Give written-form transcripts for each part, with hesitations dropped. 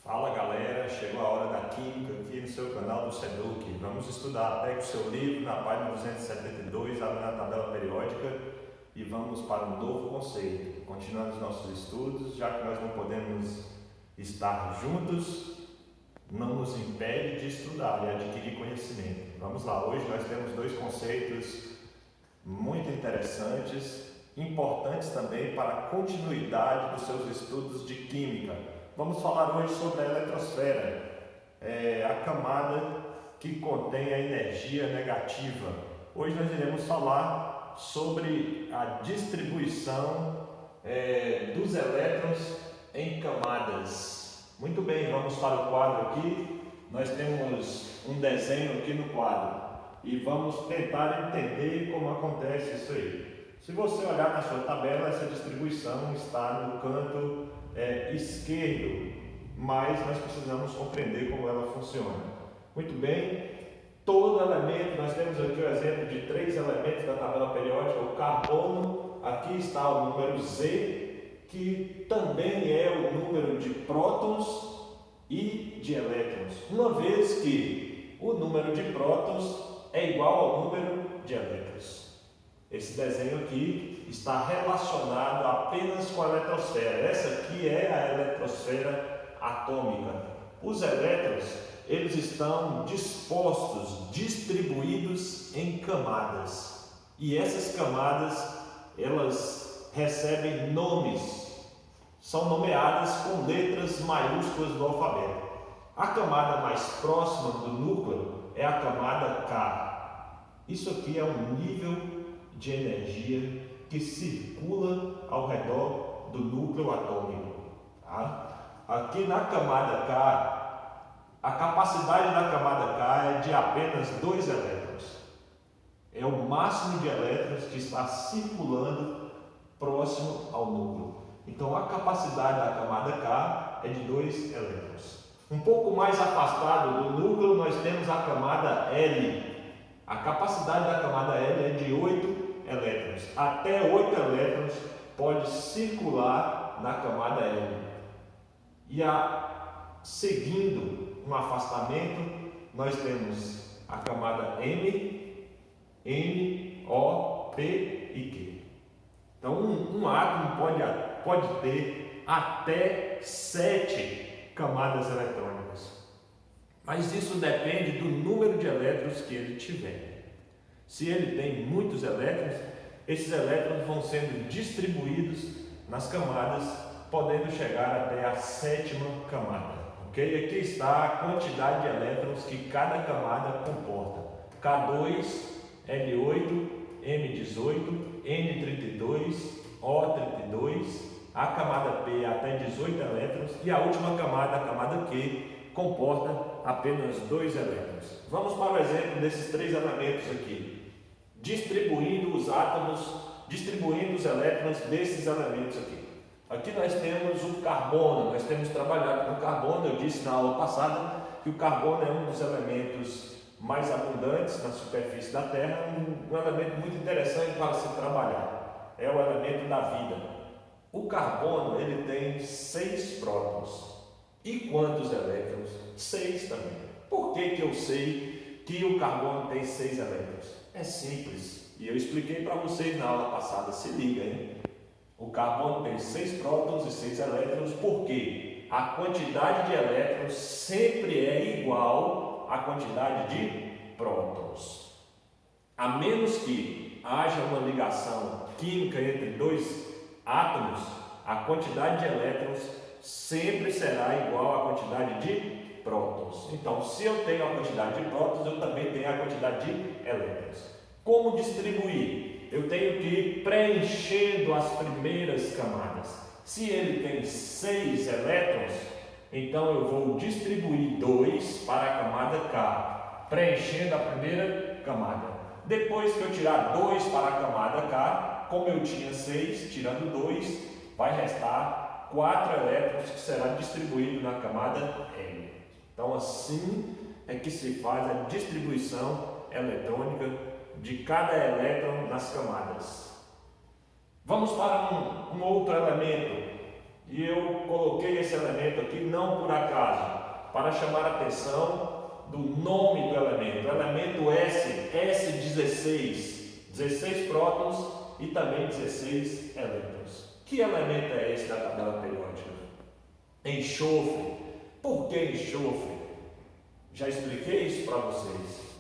Fala galera, chegou a hora da Química aqui no seu canal do SEDUC. Vamos estudar, pegue o seu livro na página 272, abre na tabela periódica e vamos para um novo conceito. Continuando os nossos estudos, já que nós não podemos estar juntos, não nos impede de estudar e adquirir conhecimento. Vamos lá, hoje nós temos dois conceitos muito interessantes, importantes também para a continuidade dos seus estudos de Química. Vamos falar hoje sobre a eletrosfera, a camada que contém a energia negativa. Hoje nós iremos falar sobre a distribuição dos elétrons em camadas. Muito bem, vamos para o quadro aqui. Nós temos um desenho aqui no quadro e vamos tentar entender como acontece isso aí. Se você olhar na sua tabela, essa distribuição está no canto esquerdo, mas nós precisamos compreender como ela funciona. Muito bem, todo elemento, nós temos aqui o exemplo de 3 elementos da tabela periódica, o carbono, aqui está o número Z, que também é o número de prótons e de elétrons, uma vez que o número de prótons é igual ao número de elétrons. Esse desenho aqui está relacionado apenas com a eletrosfera. Essa aqui é a eletrosfera atômica. Os elétrons, eles estão dispostos, distribuídos em camadas. E essas camadas, elas recebem nomes. São nomeadas com letras maiúsculas do alfabeto. A camada mais próxima do núcleo é a camada K. Isso aqui é um nível de energia que circula ao redor do núcleo atômico. Tá? Aqui na camada K, a capacidade da camada K é de apenas 2 elétrons. É o máximo de elétrons que está circulando próximo ao núcleo. Então a capacidade da camada K é de 2 elétrons. Um pouco mais afastado do núcleo nós temos a camada L. A capacidade da camada L é de 8 elétrons. Até 8 elétrons pode circular na camada L. E seguindo um afastamento, nós temos a camada M, N, O, P e Q. Então um átomo pode ter até 7 camadas eletrônicas. Mas isso depende do número de elétrons que ele tiver. Se ele tem muitos elétrons, esses elétrons vão sendo distribuídos nas camadas, podendo chegar até a 7ª camada. Ok? Aqui está a quantidade de elétrons que cada camada comporta. K2, L8, M18, N32, O32, a camada P até 18 elétrons e a última camada, a camada Q, comporta apenas 2 elétrons. Vamos para o exemplo desses 3 elementos aqui. Distribuindo os elétrons desses elementos aqui. Aqui nós temos o carbono, nós temos trabalhado com o carbono. Eu disse na aula passada que o carbono é um dos elementos mais abundantes na superfície da Terra, um elemento muito interessante para se trabalhar. É o elemento da vida. O carbono, ele tem 6 prótons. E quantos elétrons? 6 também. Por que eu sei que o carbono tem 6 elétrons? É simples, e eu expliquei para vocês na aula passada, se liga, hein? O carbono tem 6 prótons e 6 elétrons, porque a quantidade de elétrons sempre é igual à quantidade de prótons. A menos que haja uma ligação química entre 2 átomos, a quantidade de elétrons sempre será igual à quantidade de prótons. Então, se eu tenho a quantidade de prótons, eu também tenho a quantidade de elétrons. Como distribuir? Eu tenho que ir preenchendo as primeiras camadas. Se ele tem 6 elétrons, então eu vou distribuir 2 para a camada K, preenchendo a primeira camada. Depois que eu tirar 2 para a camada K, como eu tinha 6, tirando 2, vai restar 4 elétrons que será distribuído na camada L. Então assim é que se faz a distribuição eletrônica de cada elétron nas camadas. Vamos para um outro elemento. E eu coloquei esse elemento aqui não por acaso, para chamar a atenção do nome do elemento. O elemento S16, 16 prótons e também 16 elétrons. Que elemento é esse da tabela periódica? Enxofre. Por que enxofre? Já expliquei isso para vocês.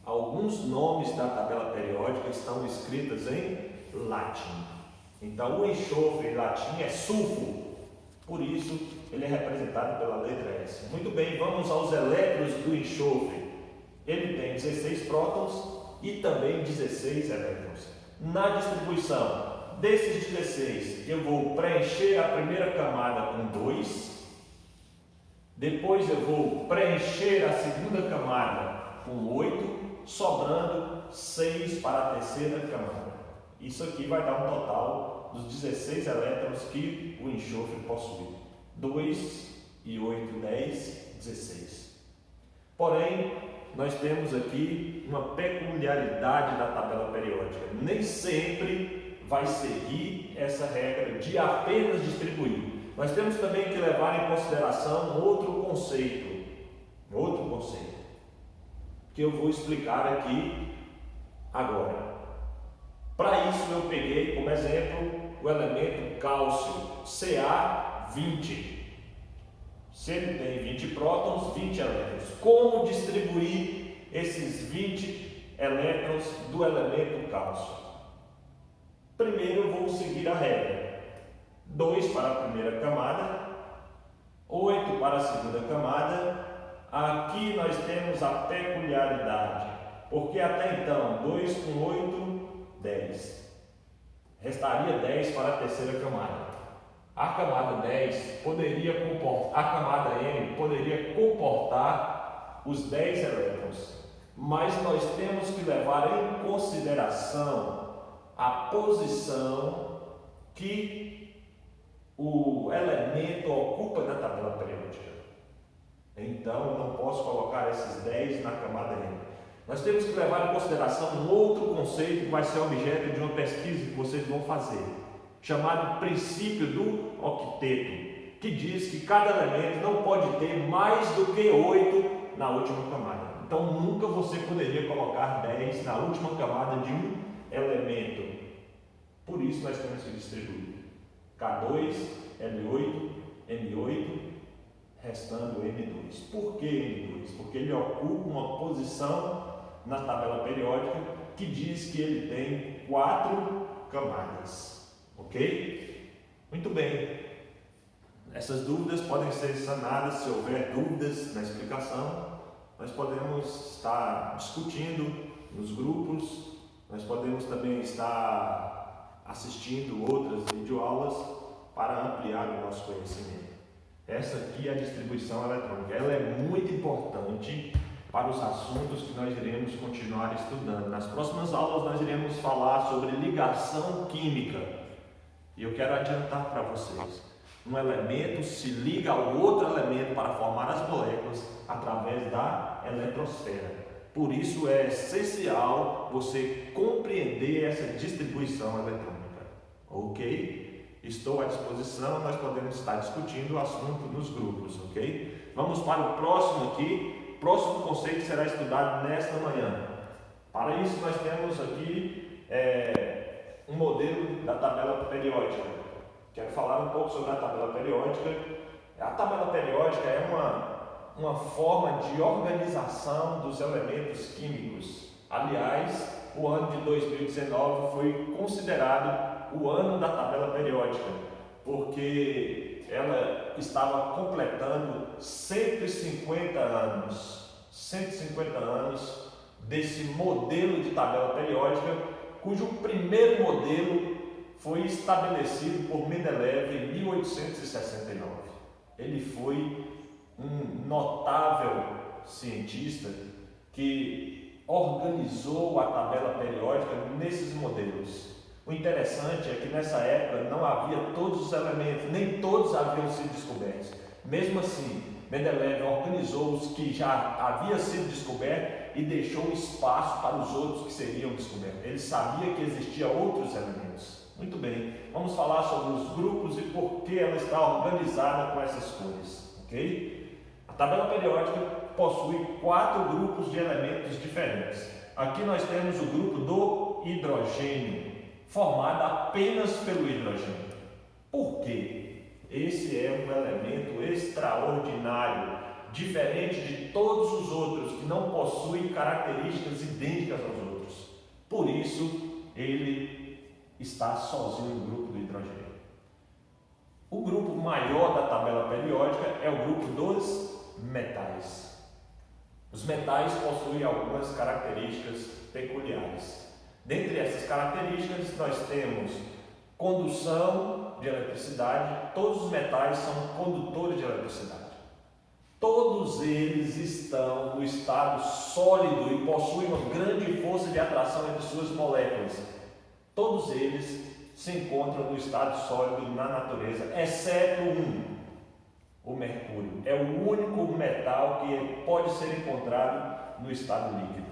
Alguns nomes da tabela periódica estão escritos em latim. Então, o enxofre em latim é sulfuro. Por isso, ele é representado pela letra S. Muito bem, vamos aos elétrons do enxofre. Ele tem 16 prótons e também 16 elétrons. Na distribuição desses 16, eu vou preencher a primeira camada com 2. Depois eu vou preencher a segunda camada com 8, sobrando 6 para a terceira camada. Isso aqui vai dar um total dos 16 elétrons que o enxofre possui. 2 e 8, 10, 16. Porém, nós temos aqui uma peculiaridade da tabela periódica. Nem sempre vai seguir essa regra de apenas distribuir. Nós temos também que levar em consideração outro conceito, que eu vou explicar aqui agora. Para isso eu peguei como exemplo o elemento cálcio, Ca20. Se ele tem 20 prótons, 20 elétrons. Como distribuir esses 20 elétrons do elemento cálcio? Primeiro eu vou seguir a regra. 2 para a primeira camada, 8 para a segunda camada. Aqui nós temos a peculiaridade, porque até então 2 com 8, 10. Restaria 10 para a terceira camada. A camada 10 poderia comportar, a camada M poderia comportar os 10 elétrons, mas nós temos que levar em consideração a posição que o elemento ocupa na tabela periódica. Então, eu não posso colocar esses 10 na camada M. Nós temos que levar em consideração um outro conceito que vai ser objeto de uma pesquisa que vocês vão fazer, chamado princípio do octeto, que diz que cada elemento não pode ter mais do que 8 na última camada. Então, nunca você poderia colocar 10 na última camada de um elemento. Por isso, nós temos que distribuir K2, L8, M8, restando M2. Por que M2? Porque ele ocupa uma posição na tabela periódica que diz que ele tem 4 camadas. Ok? Muito bem. Essas dúvidas podem ser sanadas. Se houver dúvidas na explicação, nós podemos estar discutindo nos grupos, nós podemos também estar assistindo outras videoaulas para ampliar o nosso conhecimento. Essa aqui é a distribuição eletrônica. Ela é muito importante para os assuntos que nós iremos continuar estudando. Nas próximas aulas nós iremos falar sobre ligação química. E eu quero adiantar para vocês. Um elemento se liga ao outro elemento para formar as moléculas através da eletrosfera. Por isso é essencial você compreender essa distribuição eletrônica. Ok? Estou à disposição, nós podemos estar discutindo o assunto nos grupos, ok? Vamos para o próximo aqui. O próximo conceito será estudado nesta manhã. Para isso nós temos aqui um modelo da tabela periódica. Quero falar um pouco sobre a tabela periódica. A tabela periódica é uma forma de organização dos elementos químicos. Aliás, o ano de 2019 foi considerado o ano da tabela periódica, porque ela estava completando 150 anos desse modelo de tabela periódica, cujo primeiro modelo foi estabelecido por Mendeleev em 1869. Ele foi um notável cientista que organizou a tabela periódica nesses modelos. O interessante é que nessa época não havia todos os elementos, nem todos haviam sido descobertos. Mesmo assim, Mendeleev organizou os que já haviam sido descobertos e deixou espaço para os outros que seriam descobertos. Ele sabia que existiam outros elementos. Muito bem, vamos falar sobre os grupos e por que ela está organizada com essas cores, ok? A tabela periódica possui 4 grupos de elementos diferentes. Aqui nós temos o grupo do hidrogênio, formado apenas pelo hidrogênio. Por quê? Esse é um elemento extraordinário, diferente de todos os outros que não possuem características idênticas aos outros. Por isso, ele está sozinho no grupo do hidrogênio. O grupo maior da tabela periódica é o grupo dos metais. Os metais possuem algumas características peculiares. Dentre essas características, nós temos condução de eletricidade. Todos os metais são condutores de eletricidade. Todos eles estão no estado sólido e possuem uma grande força de atração entre suas moléculas. Todos eles se encontram no estado sólido na natureza, exceto o mercúrio. É o único metal que pode ser encontrado no estado líquido.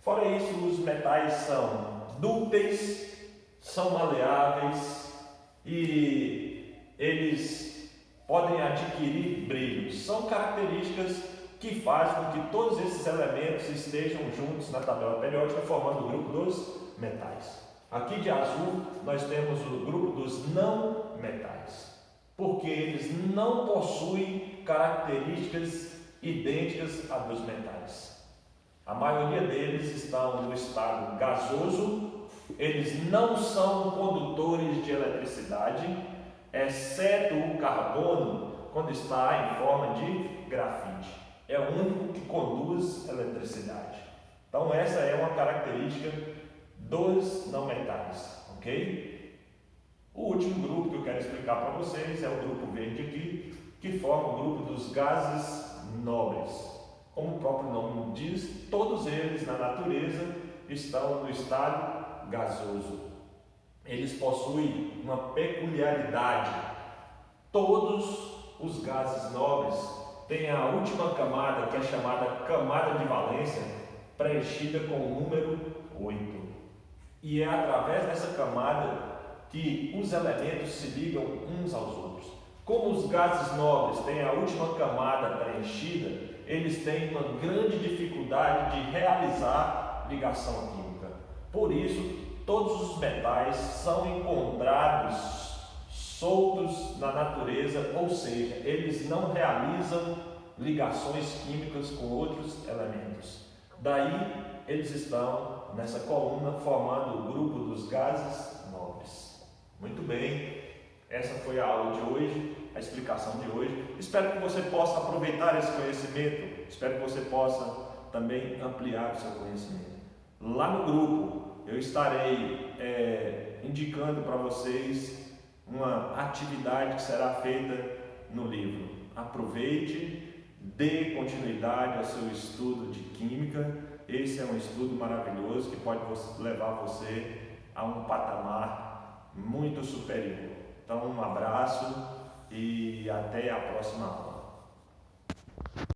Fora isso, os metais são dúcteis, são maleáveis e eles podem adquirir brilho. São características que fazem com que todos esses elementos estejam juntos na tabela periódica, formando o grupo dos metais. Aqui de azul nós temos o grupo dos não metais, porque eles não possuem características idênticas à dos metais. A maioria deles estão no estado gasoso, eles não são condutores de eletricidade, exceto o carbono, quando está em forma de grafite. É o único que conduz eletricidade. Então essa é uma característica dos não metais, ok? O último grupo que eu quero explicar para vocês é o grupo verde aqui, que forma o grupo dos gases nobres. Como o próprio nome diz, todos eles na natureza estão no estado gasoso. Eles possuem uma peculiaridade. Todos os gases nobres têm a última camada, que é chamada camada de valência, preenchida com o número 8. E é através dessa camada que os elementos se ligam uns aos outros. Como os gases nobres têm a última camada preenchida, eles têm uma grande dificuldade de realizar ligação química. Por isso, todos os metais são encontrados soltos na natureza, ou seja, eles não realizam ligações químicas com outros elementos. Daí, eles estão nessa coluna formando o grupo dos gases nobres. Muito bem, essa foi a aula de hoje, a explicação de hoje. Espero que você possa aproveitar esse conhecimento, espero que você possa também ampliar o seu conhecimento. Lá no grupo eu estarei indicando para vocês uma atividade que será feita no livro. Aproveite, dê continuidade ao seu estudo de Química. Esse é um estudo maravilhoso que pode levar você a um patamar muito superior. Então, um abraço e até a próxima aula.